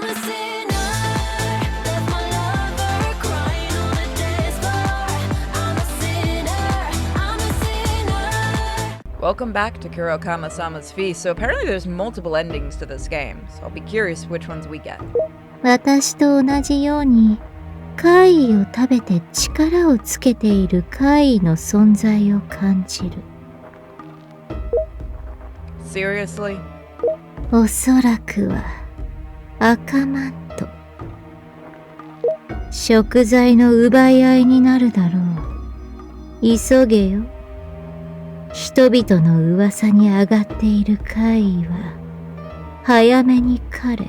a sinner, left my lover crying on the dance floor. I'm a sinner, I'm a sinner. Welcome back to Kurokami-sama's Feast. So apparently there's multiple endings to this game, so I'll be curious which ones we get. 私と同じように怪異を食べて力をつけている怪異の存在を感じる。 Seriously? おそらくは赤マント。食材の奪い合いになるだろう。急げよ。人々の噂に上がっている怪異は早めに狩れ。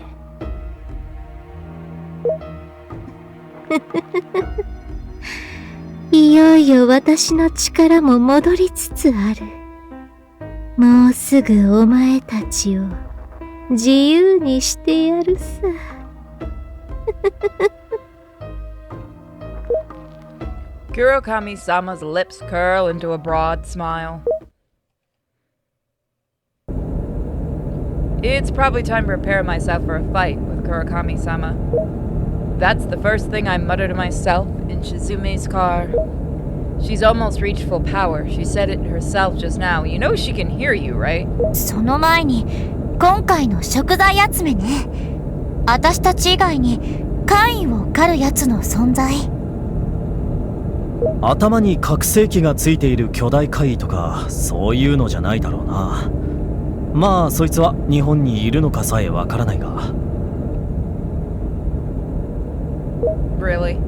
いよいよ私の力も戻りつつある。もうすぐお前たちを自由にしてやるさ。Kurokami-sama's lips curl into a broad smile. It's probably time to prepare myself for a fight with Kurokami-sama. That's the first thing I mutter to myself in Shizume's car. She's almost reached full power. She said it herself just now. You know she can hear you, right? その前に今回の食材集めね。私たち以外に怪異を狩るやつの存在。頭に拡声器がついている巨大怪異とかそういうのじゃないだろうな。まあそいつは日本にいるのかさえわからないが。Really?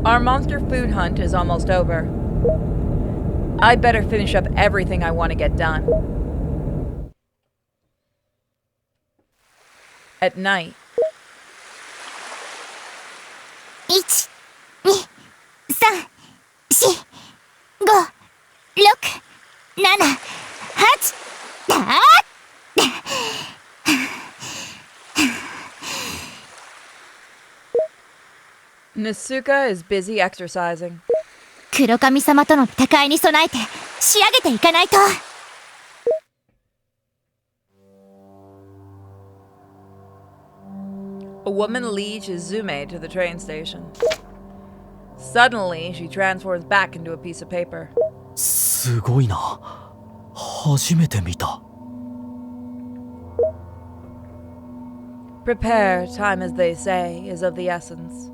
Our monster food hunt is almost over. I'd better finish up everything I want to get done. At night. 1、2、3、4、5、6、7、8。Nasuka is busy exercising. 黒神様との戦いに備えて仕上げていかないと。A woman leads Shizume to the train station. Suddenly, she transforms back into a piece of paper. すごいな。初めて見た。Prepare, time as they say, is of the essence.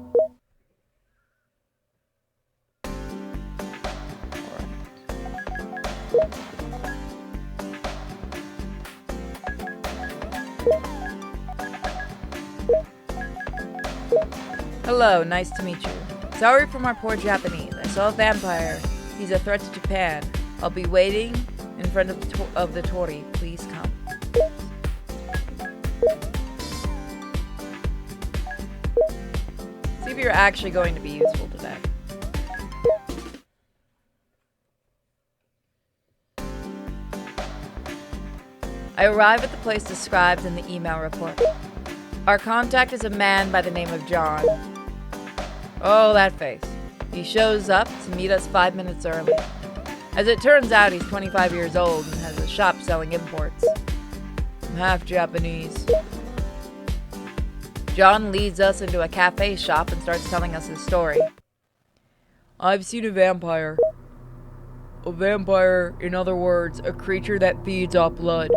Hello, nice to meet you. Sorry for my poor Japanese. I saw a vampire. He's a threat to Japan. I'll be waiting in front of the Tori. Please come. See if you're actually going to be useful today. I arrive at the place described in the email report. Our contact is a man by the name of John. Oh, that face. He shows up to meet us 5 minutes early. As it turns out, he's 25 years old and has a shop selling imports. I'm half Japanese. John leads us into a cafe shop and starts telling us his story. I've seen a vampire. A vampire, in other words, a creature that feeds off blood.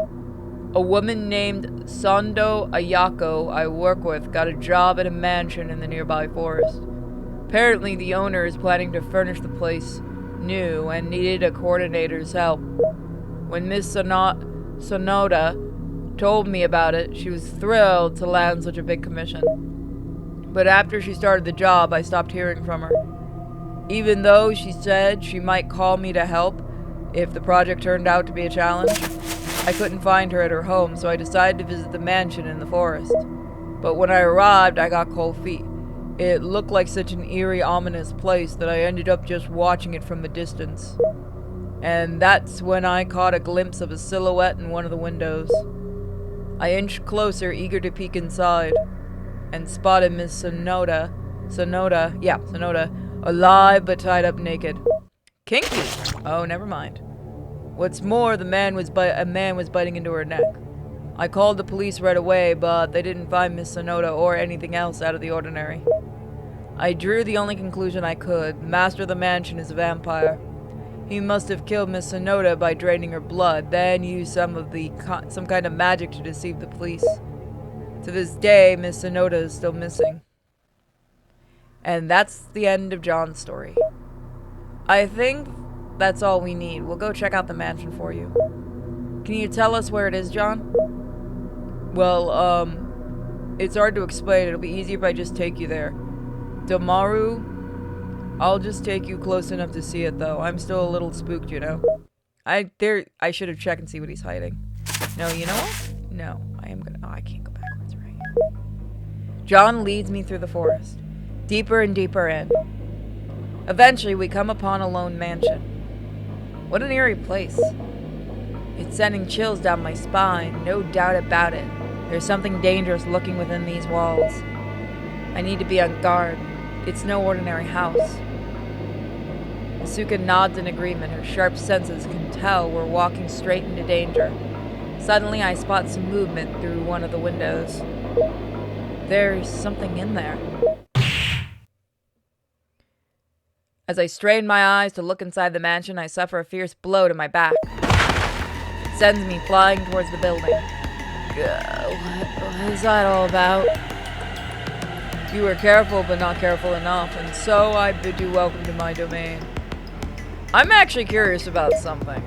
A woman named Sando Ayako I work with got a job at a mansion in the nearby forest. Apparently the owner is planning to furnish the place new and needed a coordinator's help. When Miss Sonoda told me about it, she was thrilled to land such a big commission. But after she started the job, I stopped hearing from her. Even though she said she might call me to help if the project turned out to be a challenge, I couldn't find her at her home, so I decided to visit the mansion in the forest. But when I arrived, I got cold feet. It looked like such an eerie, ominous place that I ended up just watching it from a distance. And that's when I caught a glimpse of a silhouette in one of the windows. I inched closer, eager to peek inside, and spotted Miss Sonoda, alive but tied up naked. Kinky! Oh, never mind. What's more, a man was biting into her neck. I called the police right away, but they didn't find Miss Sonoda or anything else out of the ordinary. I drew the only conclusion I could. Master of the mansion is a vampire. He must have killed Miss Sonoda by draining her blood, then used some kind of magic to deceive the police. To this day, Miss Sonoda is still missing. And that's the end of John's story. I think that's all we need. We'll go check out the mansion for you. Can you tell us where it is, John? Well, it's hard to explain. It'll be easier if I just take you there. Damaru, I'll just take you close enough to see it, though. I'm still a little spooked, you know. I should have checked and see what he's hiding. No, you know what? No, I am gonna. Oh, I can't go backwards, right? John leads me through the forest, deeper and deeper in. Eventually, we come upon a lone mansion. What an eerie place. It's sending chills down my spine, no doubt about it. There's something dangerous lurking within these walls. I need to be on guard. It's no ordinary house. Asuka nods in agreement. Her sharp senses can tell we're walking straight into danger. Suddenly, I spot some movement through one of the windows. There's something in there. As I strain my eyes to look inside the mansion, I suffer a fierce blow to my back. It sends me flying towards the building. What is that all about? You were careful, but not careful enough, and so I bid you welcome to my domain. I'm actually curious about something.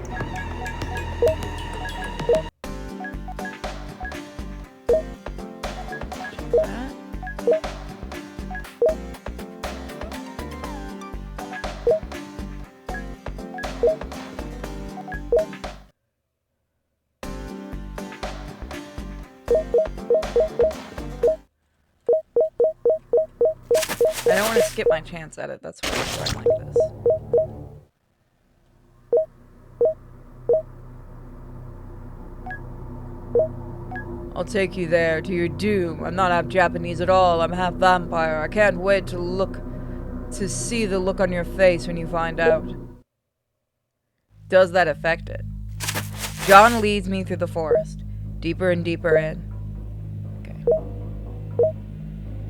I don't want to skip my chance at it, that's why I'm like this. I'll take you there, to your doom. I'm not half Japanese at all, I'm half vampire. I can't wait to see the look on your face when you find out. Does that affect it? John leads me through the forest, deeper and deeper in. Okay.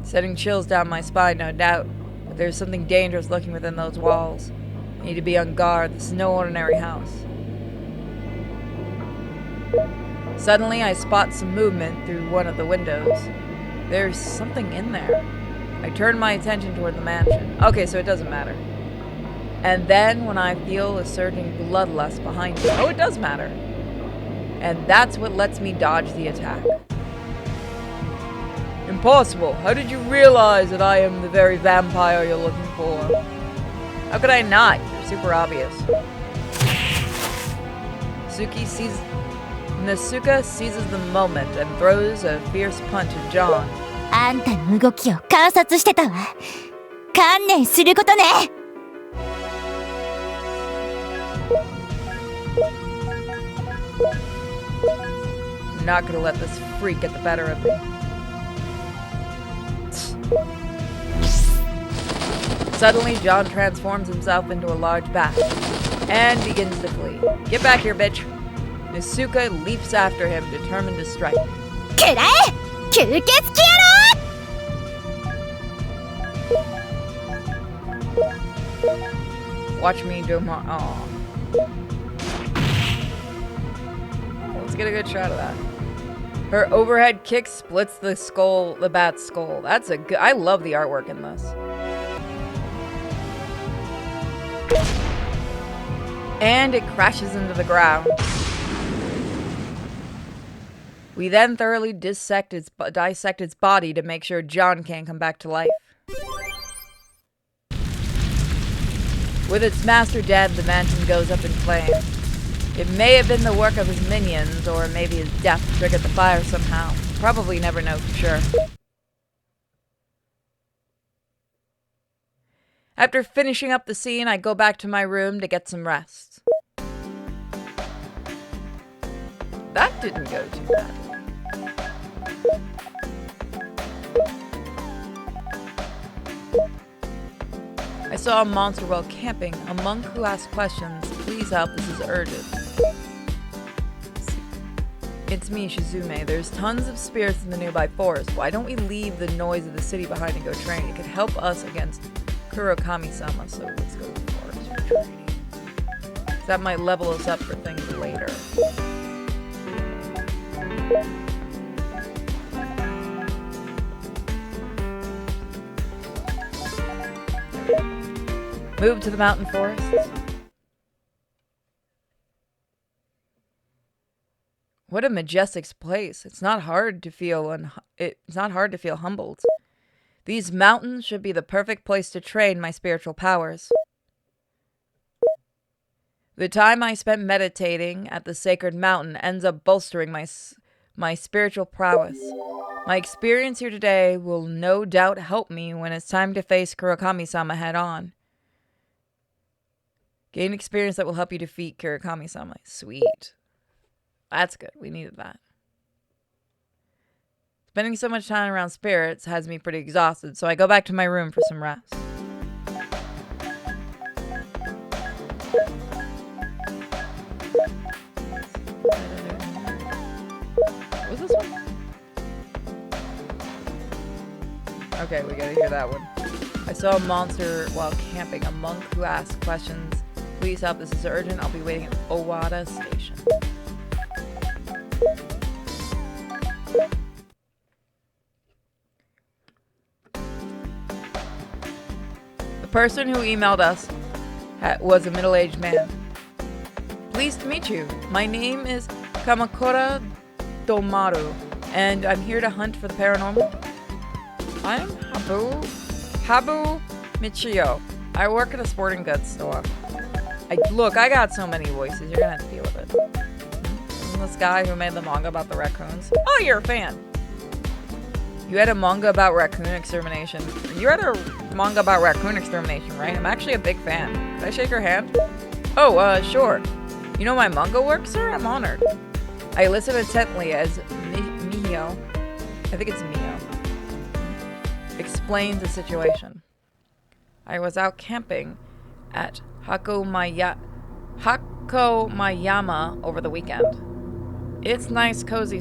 Setting chills down my spine, no doubt. But there's something dangerous lurking within those walls. I need to be on guard. This is no ordinary house. Suddenly, I spot some movement through one of the windows. There's something in there. I turn my attention toward the mansion. Okay, so it doesn't matter. And then, when I feel a surging bloodlust behind me, oh, it does matter. And that's what lets me dodge the attack. Impossible! How did you realize that I am the very vampire you're looking for? How could I not? You're super obvious. Nasuka seizes the moment and throws a fierce punch at John. あんたの動きを観察してたわ。観念することね。I'm not gonna let this freak get the better of me. Suddenly, John transforms himself into a large bat and begins to flee. Get back here, bitch! Nasuka leaps after him, determined to strike. くらえ！吸血鬼野郎！ Watch me do my... Aw. Let's get a good shot of that. Her overhead kick splits the bat's skull. That's a good... I love the artwork in this. And it crashes into the ground. We then thoroughly dissect its body to make sure John can't come back to life. With its master dead, the mansion goes up in flames. It may have been the work of his minions, or maybe his death triggered the fire somehow. Probably never know for sure. After finishing up the scene, I go back to my room to get some rest. That didn't go too bad. I saw a monster while camping. A monk who asked questions. Please help, this is urgent. It's me, Shizume. There's tons of spirits in the nearby forest. Why don't we leave the noise of the city behind and go train? It could help us against Kurokami-sama, so let's go to the forest for training. That might level us up for things later. Move to the mountain forests. What a majestic place. It's not hard to feel humbled. These mountains should be the perfect place to train my spiritual powers. The time I spent meditating at the sacred mountain ends up bolstering my spiritual prowess. My experience here today will no doubt help me when it's time to face Kurokami-sama head on. Gain experience that will help you defeat Kurokami-sama. Sweet. That's good. We needed that. Spending so much time around spirits has me pretty exhausted, so I go back to my room for some rest. What was this one? Okay, we gotta hear that one. I saw a monster while camping. A monk who asked questions. Please help, this is urgent. I'll be waiting at Owada Station. The person who emailed us was a middle-aged man. Pleased to meet you. My name is Kamakura Domaru, and I'm here to hunt for the paranormal. I'm Habu Michio. I work at a sporting goods store. Look, I got so many voices. You're gonna have to deal with it. And this guy who made the manga about the raccoons. Oh, you're a fan. You had a manga about raccoon extermination. You had a manga about raccoon extermination, right? I'm actually a big fan. Can I shake your hand? Oh, sure. You know my manga work, sir? I'm honored. I listened intently as Mio, I think it's Mio, explains the situation. I was out camping at Hakomayama over the weekend. It's nice, cozy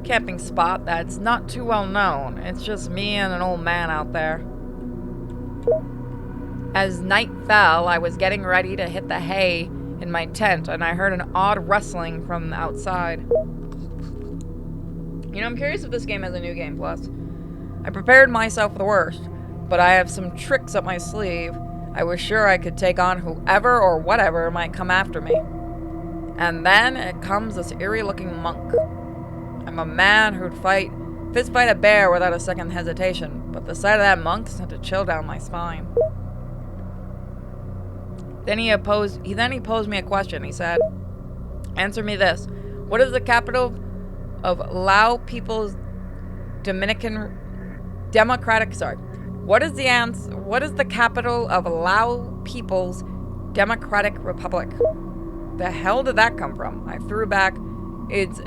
camping spot that's not too well known. It's just me and an old man out there. As night fell, I was getting ready to hit the hay in my tent, and I heard an odd rustling from outside. You know, I'm curious if this game has a new game plus. I prepared myself for the worst, but I have some tricks up my sleeve. I was sure I could take on whoever or whatever might come after me. And then it comes this eerie-looking monk. I'm a man who'd fist fight a bear without a second hesitation, but the sight of that monk sent a chill down my spine. Then he posed me a question. He said, "Answer me this. What is the capital of Lao People's What is the capital of Lao People's Democratic Republic?" The hell did that come from? I threw back. It's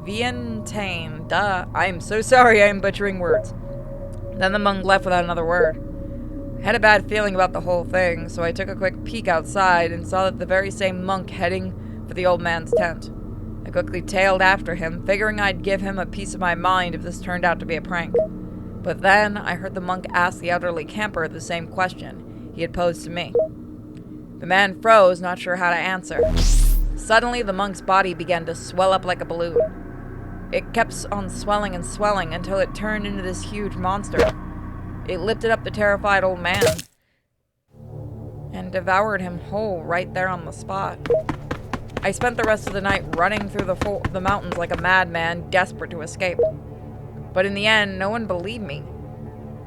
Vientiane. Duh. I am so sorry I am butchering words. Then the monk left without another word. I had a bad feeling about the whole thing, so I took a quick peek outside and saw that the very same monk heading for the old man's tent. I quickly tailed after him, figuring I'd give him a piece of my mind if this turned out to be a prank. But then I heard the monk ask the elderly camper the same question he had posed to me. The man froze, not sure how to answer. Suddenly, the monk's body began to swell up like a balloon. It kept on swelling and swelling until it turned into this huge monster. It lifted up the terrified old man and devoured him whole right there on the spot. I spent the rest of the night running through the mountains like a madman, desperate to escape. But in the end, no one believed me.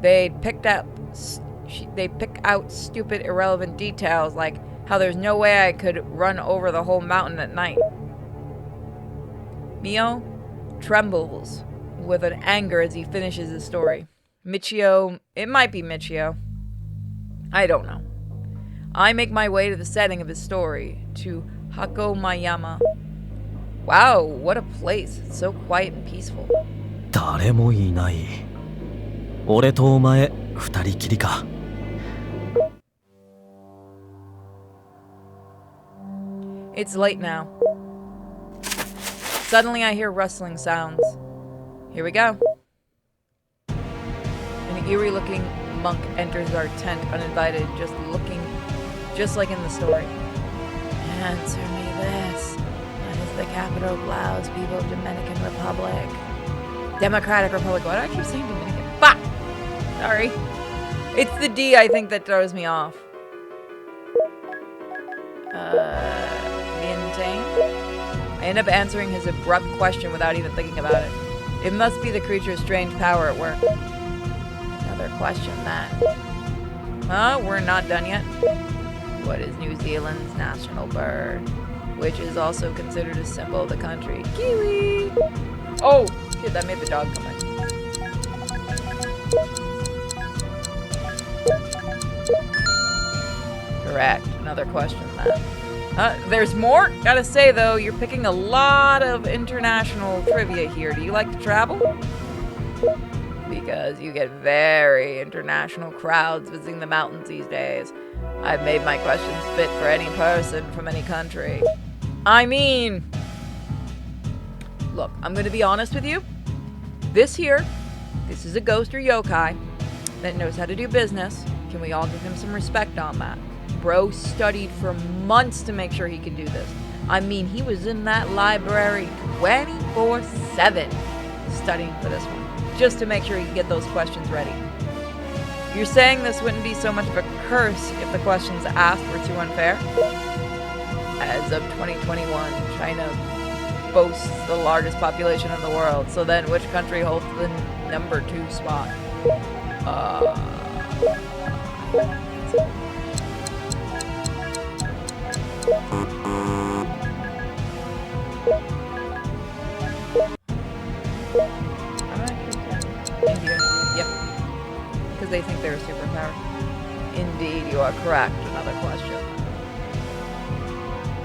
They pick out stupid, irrelevant details like how there's no way I could run over the whole mountain at night. Mio trembles with an anger as he finishes his story. Michio, it might be Michio. I don't know. I make my way to the setting of his story, to Hakomayama. Wow, what a place. It's so quiet and peaceful. 誰もいない。俺とお前二人きりか。It's late now. Suddenly I hear rustling sounds. Here we go. An eerie-looking monk enters our tent uninvited, just like in the story. Answer me this. What is the capital of Laos, people of Dominican Republic? Democratic Republic. Why do I keep saying Dominican? Fuck! Sorry. It's the D, I think, that throws me off. Maintain? I end up answering his abrupt question without even thinking about it. It must be the creature's strange power at work. Another question, that. Huh? We're not done yet? What is New Zealand's national bird? Which is also considered a symbol of the country. Kiwi! Oh! Shit, that made the dog come in. Correct. Another question, that. There's more? Gotta say, though, you're picking a lot of international trivia here. Do you like to travel? Because you get very international crowds visiting the mountains these days. I've made my questions fit for any person from any country. I mean... Look, I'm gonna be honest with you. This is a ghost or yokai that knows how to do business. Can we all give him some respect on that? Bro studied for months to make sure he could do this. I mean, he was in that library 24/7 studying for this one, just to make sure he could get those questions ready. You're saying this wouldn't be so much of a curse if the questions asked were too unfair? As of 2021, China boasts the largest population in the world, so then which country holds the number 2 spot? India. Yep. Because they think they're a superpower. Indeed, you are correct. Another question.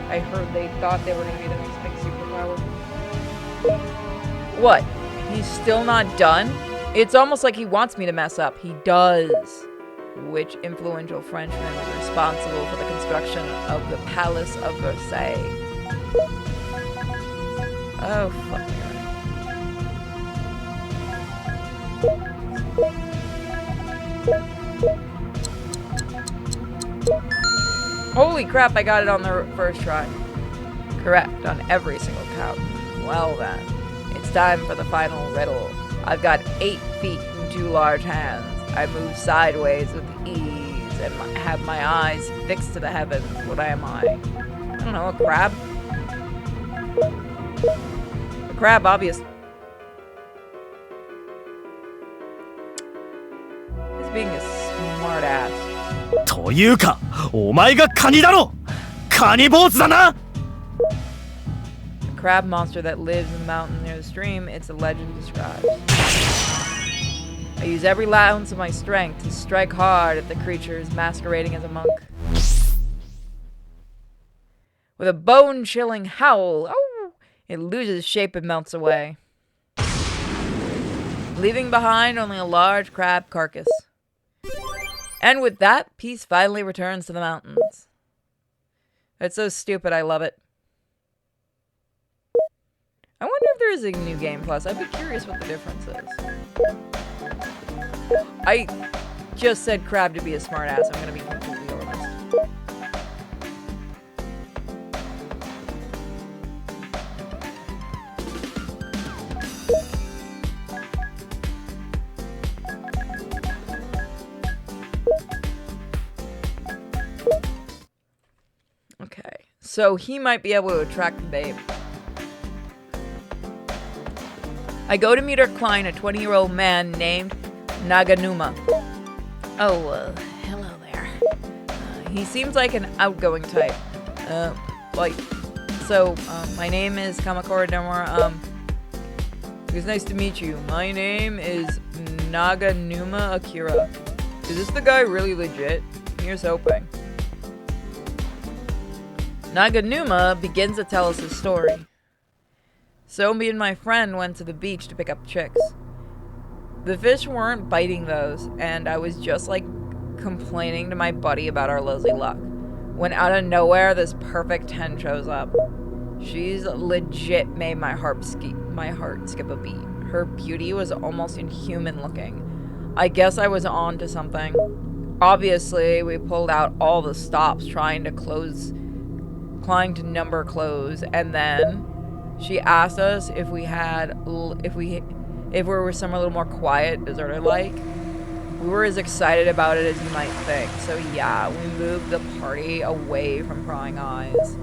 I heard they thought they were going to be the next big superpower. What? He's still not done? It's almost like he wants me to mess up. He does. Which influential Frenchman was responsible for the construction of the Palace of Versailles? Oh, fuck me. Holy crap, I got it on the first try. Correct, on every single count. Well then, it's time for the final riddle. I've got 8 feet and 2 large hands. I move sideways with ease and have my eyes fixed to the heavens. What am I? I don't know, a crab? A crab, obvious. He's being a smart ass. というか、お前がカニだろ！カニ坊主だな！ A crab monster that lives in the mountain near the stream, its a legend describes. I use every ounce of my strength to strike hard at the creatures masquerading as a monk. With a bone-chilling howl, it loses shape and melts away, leaving behind only a large crab carcass. And with that, peace finally returns to the mountains. It's so stupid, I love it. I wonder if there is a new game plus. I'd be curious what the difference is. I just said crab to be a smartass. I'm gonna be completely honest. Okay, so he might be able to attract the babe. I go to meet our client, a 20-year-old man named Naganuma. Oh, hello there. He seems like an outgoing type. My name is Kamakura Demura. It's nice to meet you. My name is Naganuma Akira. Is this the guy really legit? Here's hoping. Naganuma begins to tell us his story. So me and my friend went to the beach to pick up chicks. The fish weren't biting those, and I was just like complaining to my buddy about our lousy luck, when out of nowhere this perfect 10 shows up. She's legit made my heart skip a beat. Her beauty was almost inhuman looking. I guess I was on to something. Obviously, we pulled out all the stops trying to number clothes, and then she asked us if we were somewhere a little more quiet, deserted-like. We were as excited about it as you might think. So yeah, we moved the party away from prying eyes.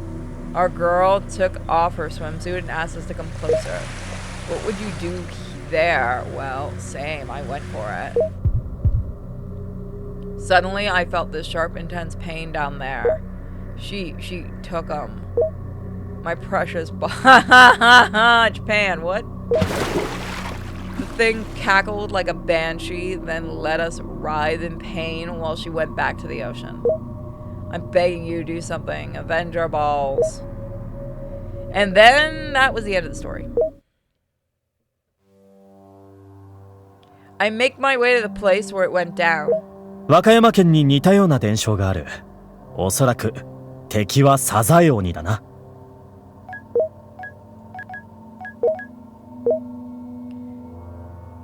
Our girl took off her swimsuit and asked us to come closer. What would you do there? Well, same. I went for it. Suddenly, I felt this sharp, intense pain down there. She took them. My precious Japan, what? The thing cackled like a banshee, then let us writhe in pain while she went back to the ocean. I'm begging you to do something. Avenge our balls. And then that was the end of the story. I make my way to the place where it went down. 和歌山県に似たような伝承がある。おそらく敵はサザエ鬼だな。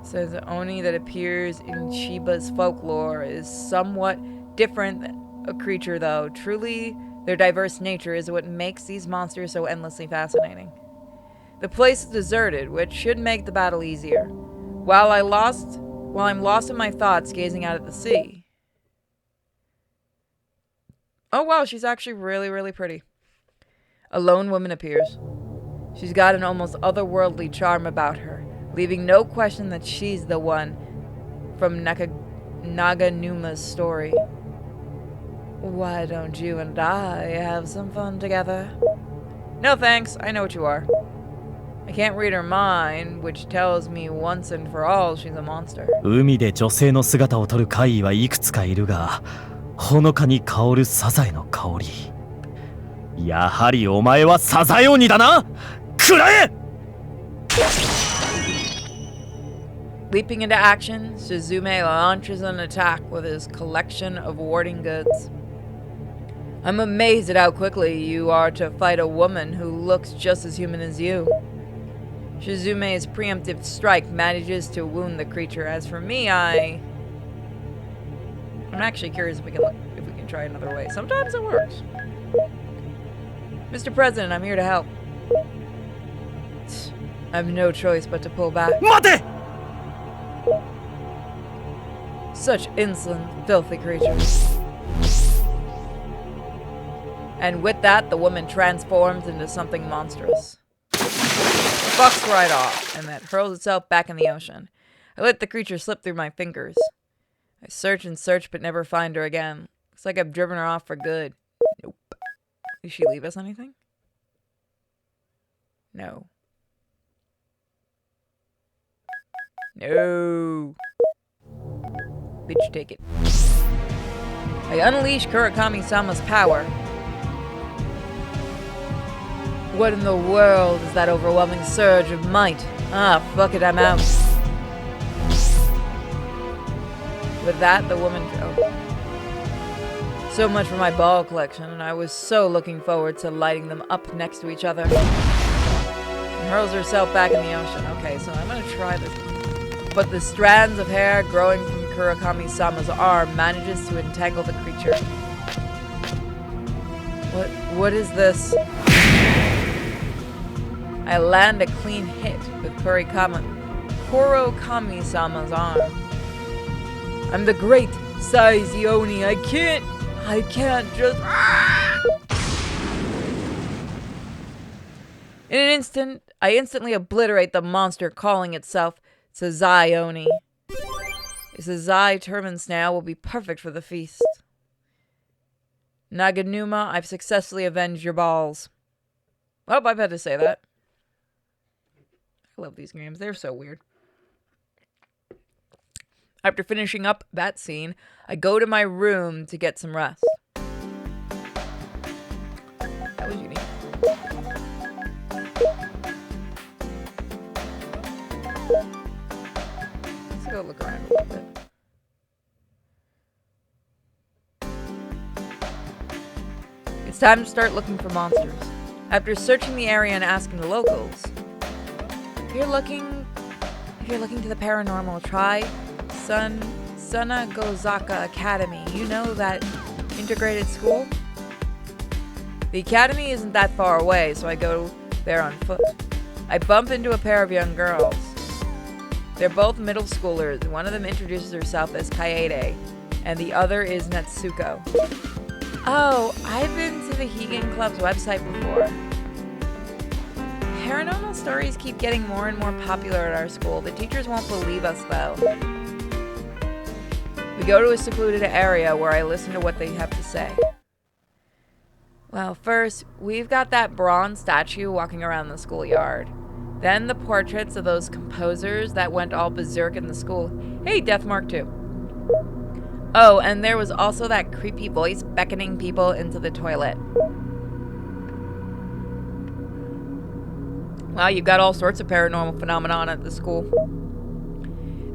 Says the Oni that appears in Chiba's folklore is somewhat different than a creature, though. Truly, their diverse nature is what makes these monsters so endlessly fascinating. The place is deserted, which should make the battle easier. While I'm lost in my thoughts, gazing out at the sea. Oh wow, she's actually really, really pretty. A lone woman appears. She's got an almost otherworldly charm about her, leaving no question that she's the one from Naganuma's story. Why don't you and I have some fun together? No thanks, I know what you are. I can't read her mind, which tells me once and for all she's a monster. 海で女性の姿を撮る怪異はいくつかいるが、ほのかに香るサザエの香り。やはりお前はサザエ鬼だな。食らえ！ Leaping into action, Suzume launches an attack with his collection of warding goods. I'm amazed at how quickly you are to fight a woman who looks just as human as you. Shizume's preemptive strike manages to wound the creature. As for me, I'm actually curious if we can try another way. Sometimes it works. Mr. President, I'm here to help. I have no choice but to pull back. 待て！ Such insolent, filthy creatures. And with that, the woman transforms into something monstrous. Fucks right off, and then hurls itself back in the ocean. I let the creature slip through my fingers. I search and search, but never find her again. Looks like I've driven her off for good. Nope. Did she leave us anything? No. No. Bitch, take it. I unleash Kurokami-sama's power. What in the world is that overwhelming surge of might? Ah, fuck it, I'm out. With that, the woman... Oh. So much for my ball collection, and I was so looking forward to lighting them up next to each other. And hurls herself back in the ocean. Okay, so I'm gonna try this. But the strands of hair growing from Kurokami-sama's arm manages to entangle the creature. What is this? I land a clean hit with Kurokami-sama's arm. I'm the great Saizioni. I can't just... In an instant, I instantly obliterate the monster calling itself Saizioni. A Sazai turban snail will be perfect for the feast. Naganuma, I've successfully avenged your balls. Oh, I've had to say that. I love these games. They're so weird. After finishing up that scene, I go to my room to get some rest. That was unique. Let's go look around a little bit. It's time to start looking for monsters. After searching the area and asking the locals, if you're looking to the paranormal, try Sunagozaka Academy. You know that integrated school? The academy isn't that far away, so I go there on foot. I bump into a pair of young girls. They're both middle schoolers. One of them introduces herself as Kaede, and the other is Natsuko. Oh, I've been to the Higan Club's website before. Paranormal stories keep getting more and more popular at our school. The teachers won't believe us, though. We go to a secluded area where I listen to what they have to say. Well, first, we've got that bronze statue walking around the schoolyard. Then the portraits of those composers that went all berserk in the school. Hey, Deathmark 2. Oh, and there was also that creepy voice beckoning people into the toilet. Wow, you've got all sorts of paranormal phenomenon at the school.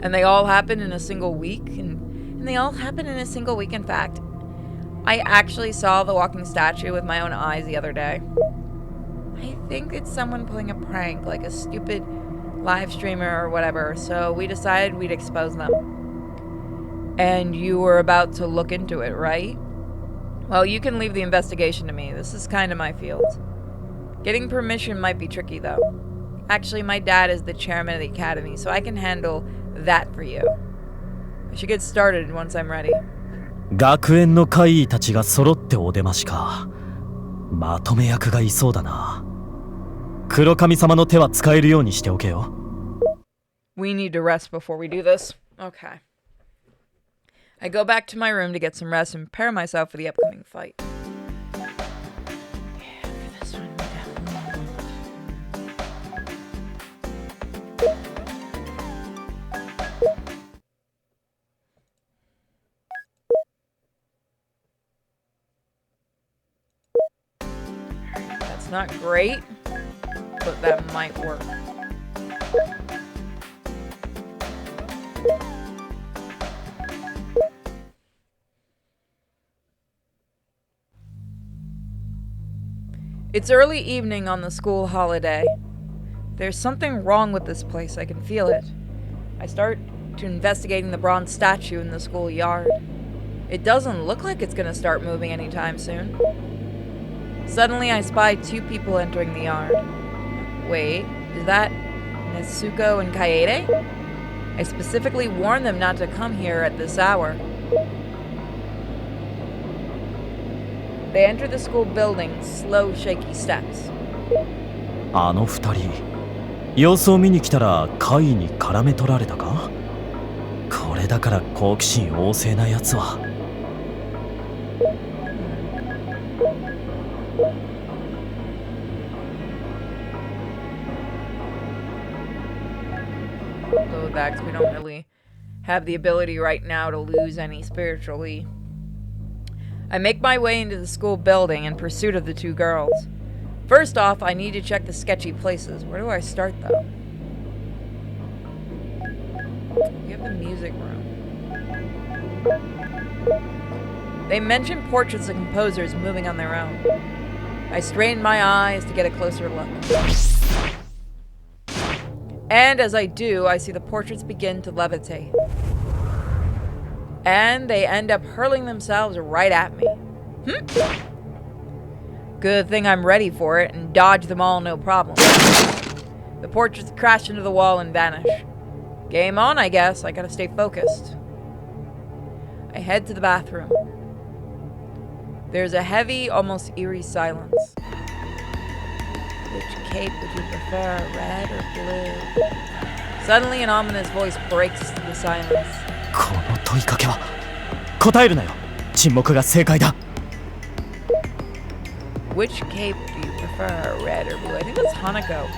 And they all happen in a single week. And they all happen in a single week, in fact. I actually saw the walking statue with my own eyes the other day. I think it's someone pulling a prank, like a stupid live streamer or whatever, so we decided we'd expose them. And you were about to look into it, right? Well, you can leave the investigation to me. This is kind of my field. Getting permission might be tricky, though. Actually, my dad is the chairman of the academy, so I can handle that for you. I should get started once I'm ready. 学園の怪異たちが揃ってお出ましか。まとめ役がいそうだな。黒神様の手は使えるようにしておけよ。We need to rest before we do this. Okay. I go back to my room to get some rest and prepare myself for the upcoming fight. Yeah, for this one, definitely. That's not great, but that might work. It's early evening on the school holiday. There's something wrong with this place, I can feel it. I start to investigating the bronze statue in the schoolyard. It doesn't look like it's gonna start moving anytime soon. Suddenly I spy two people entering the yard. Wait, is that Natsuko and Kaede? I specifically warned them not to come here at this hour. They enter the school building, slow, shaky steps. あの二人、様子を見に来たら怪異に絡め取られたか？これだから好奇心旺盛なやつは。Though that's, we don't really have the ability right now to lose any spiritually. I make my way into the school building in pursuit of the two girls. First off, I need to check the sketchy places. Where do I start, though? We have the music room. They mention portraits of composers moving on their own. I strain my eyes to get a closer look. And as I do, I see the portraits begin to levitate. And they end up hurling themselves right at me. Good thing I'm ready for it and dodge them all no problem. The portraits crash into the wall and vanish. Game on, I guess. I gotta stay focused. I head to the bathroom. There's a heavy, almost eerie silence. Which cape would you prefer, red or blue? Suddenly an ominous voice breaks the silence. この問いかけは答えるなよ。沈黙が正解だ。Which cape do you prefer, red or blue? I think that's Hanako.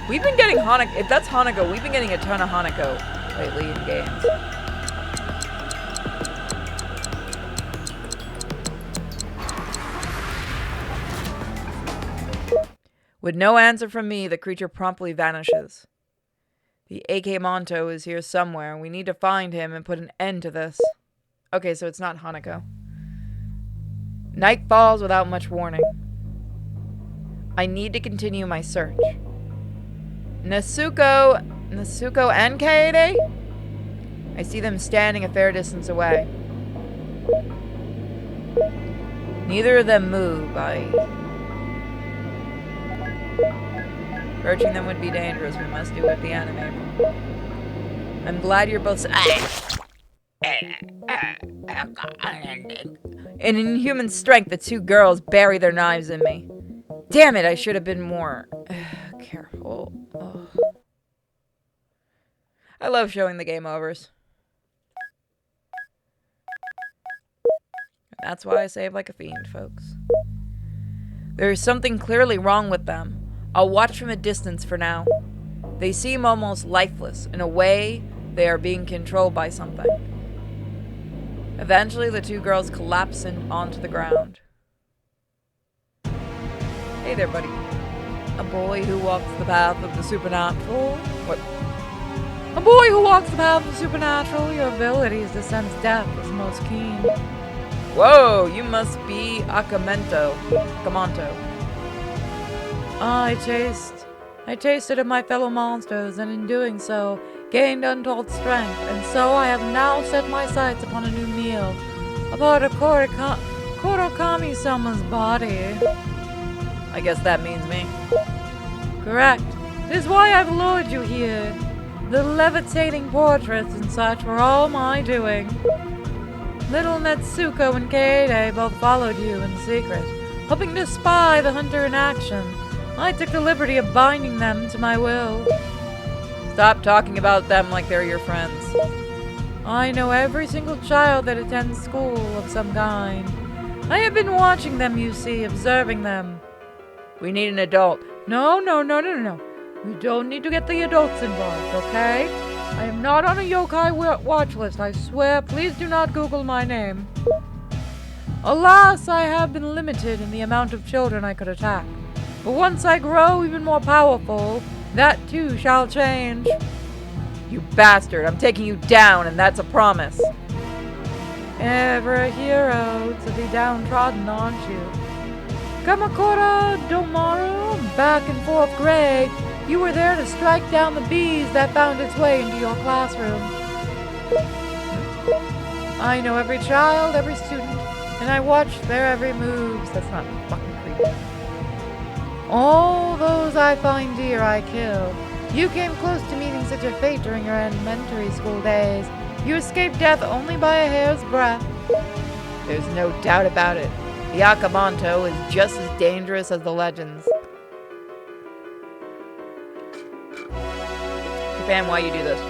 We've been getting Hanako. If that's Hanako, we've been getting a ton of Hanako lately in games. With no answer from me, the creature promptly vanishes. The AK Monto is here somewhere. We need to find him and put an end to this. Okay, so it's not Hanako. Night falls without much warning. I need to continue my search. Nezuko and Kaede? I see them standing a fair distance away. Neither of them move. Approaching them would be dangerous. We must do what the anime. I'm glad you're both. In inhuman strength, the two girls bury their knives in me. Damn it! I should have been more careful. Oh. I love showing the game overs. That's why I save like a fiend, folks. There is something clearly wrong with them. I'll watch from a distance for now. They seem almost lifeless. In a way, they are being controlled by something. Eventually, the two girls collapse onto the ground. Hey there, buddy. A boy who walks the path of the supernatural. What? A boy who walks the path of the supernatural. Your abilities to sense death is most keen. Whoa, you must be Akamanto. I tasted of my fellow monsters, and in doing so, gained untold strength, and so I have now set my sights upon a new meal, a part of Kurokami-sama's body. I guess that means me. Correct. It is why I've lured you here. The levitating portraits and such were all my doing. Little Nezuko and Kaede both followed you in secret, hoping to spy the hunter in action. I took the liberty of binding them to my will. Stop talking about them like they're your friends. I know every single child that attends school of some kind. I have been watching them, you see, observing them. We need an adult. No. We don't need to get the adults involved, okay? I am not on a yokai watch list, I swear. Please do not Google my name. Alas, I have been limited in the amount of children I could attack. But once I grow even more powerful, that too shall change. You bastard, I'm taking you down, and that's a promise. Ever a hero to the downtrodden, aren't you? Kamakura Domaru, back in 4th grade, you were there to strike down the bees that found its way into your classroom. I know every child, every student, and I watch their every moves. That's not fucking creepy. All those I find dear I kill. You came close to meeting such a fate during your elementary school days. You escaped death only by a hair's breadth. There's no doubt about it. The Akamanto is just as dangerous as the legends. Japan, why you do this?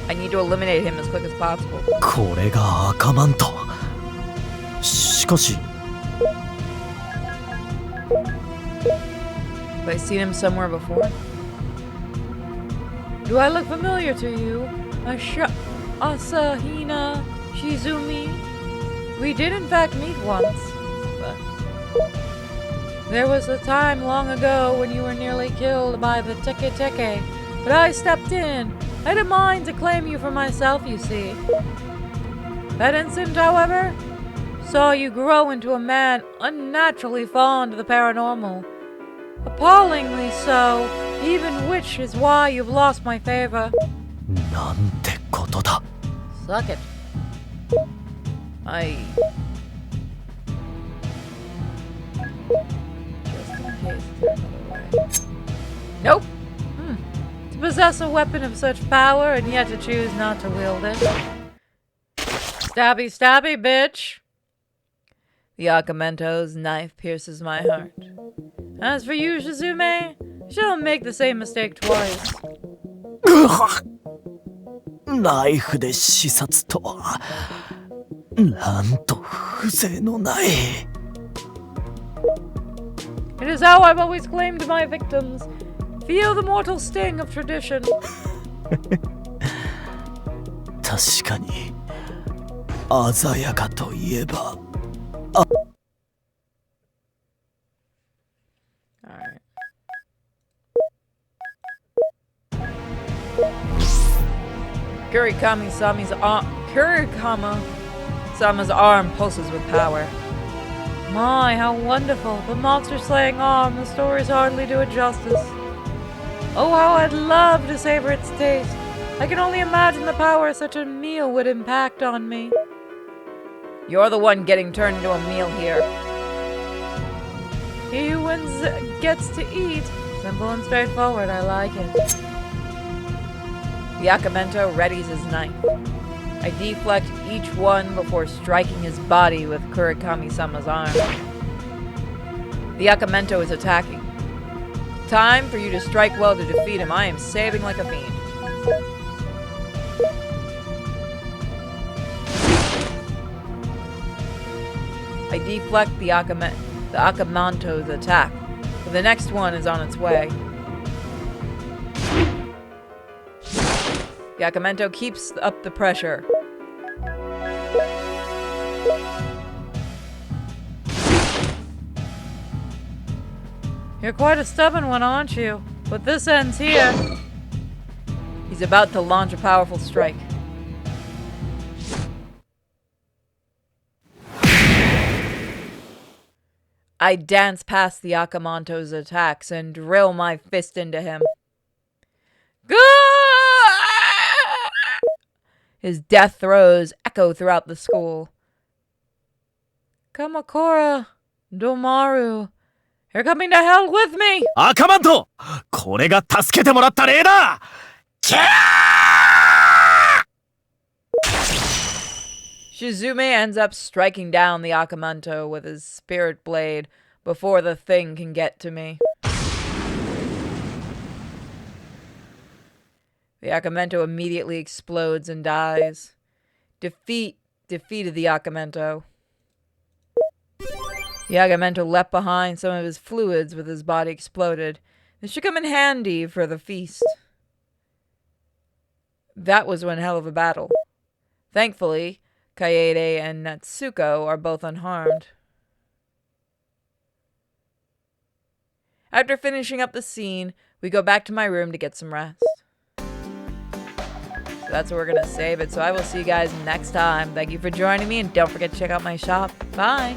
I need to eliminate him as quick as possible. これが赤マント。しかし Have I seen him somewhere before? Do I look familiar to you? Asahina Shizumi? We did in fact meet once. But there was a time long ago when you were nearly killed by the Teke Teke, but I stepped in. I had a mind to claim you for myself, you see. That instant, however, saw you grow into a man unnaturally fond of the paranormal. Appallingly so, even which is why you've lost my favor. なんてことだ。 Suck it. Just in case there's another way. Nope. To possess a weapon of such power and yet to choose not to wield it. Stabby, stabby, bitch. The Akamento's knife pierces my heart. As for you, Shizume, you shouldn't make the same mistake twice. ナイフで刺殺とはなんと風情のない。 It is how I've always claimed my victims. Feel the mortal sting of tradition. 確かに鮮やかといえば。 Alright. Kurokami-sama's arm pulses with power. My, how wonderful. The monster-slaying arm. The stories hardly do it justice. Oh, how I'd love to savor its taste. I can only imagine the power such a meal would impact on me. You're the one getting turned into a meal here. He who wins gets to eat. Simple and straightforward, I like it. The Yakamento readies his knife. I deflect each one before striking his body with Kurokami-sama's arm. The Yakamento is attacking. Time for you to strike well to defeat him. I am saving like a fiend. I deflect the Akamanto's attack, but the next one is on its way. The Yakamento keeps up the pressure. You're quite a stubborn one, aren't you? But this ends here. He's about to launch a powerful strike. I dance past the Akamanto's attacks and drill my fist into him. His death throes echo throughout the school. Kamakura, Domaru, you're coming to hell with me! 赤マント、これが助けてもらった例だ。キャー! Shizume ends up striking down the Akamanto with his spirit blade before the thing can get to me. The Yakamento immediately explodes and dies. Defeated the Yakamento. The Yakamento left behind some of his fluids with his body exploded. This should come in handy for the feast. That was one hell of a battle. Thankfully, Kaede and Natsuko are both unharmed. After finishing up the scene, we go back to my room to get some rest. So that's where we're going to save it. So I will see you guys next time. Thank you for joining me, and don't forget to check out my shop. Bye!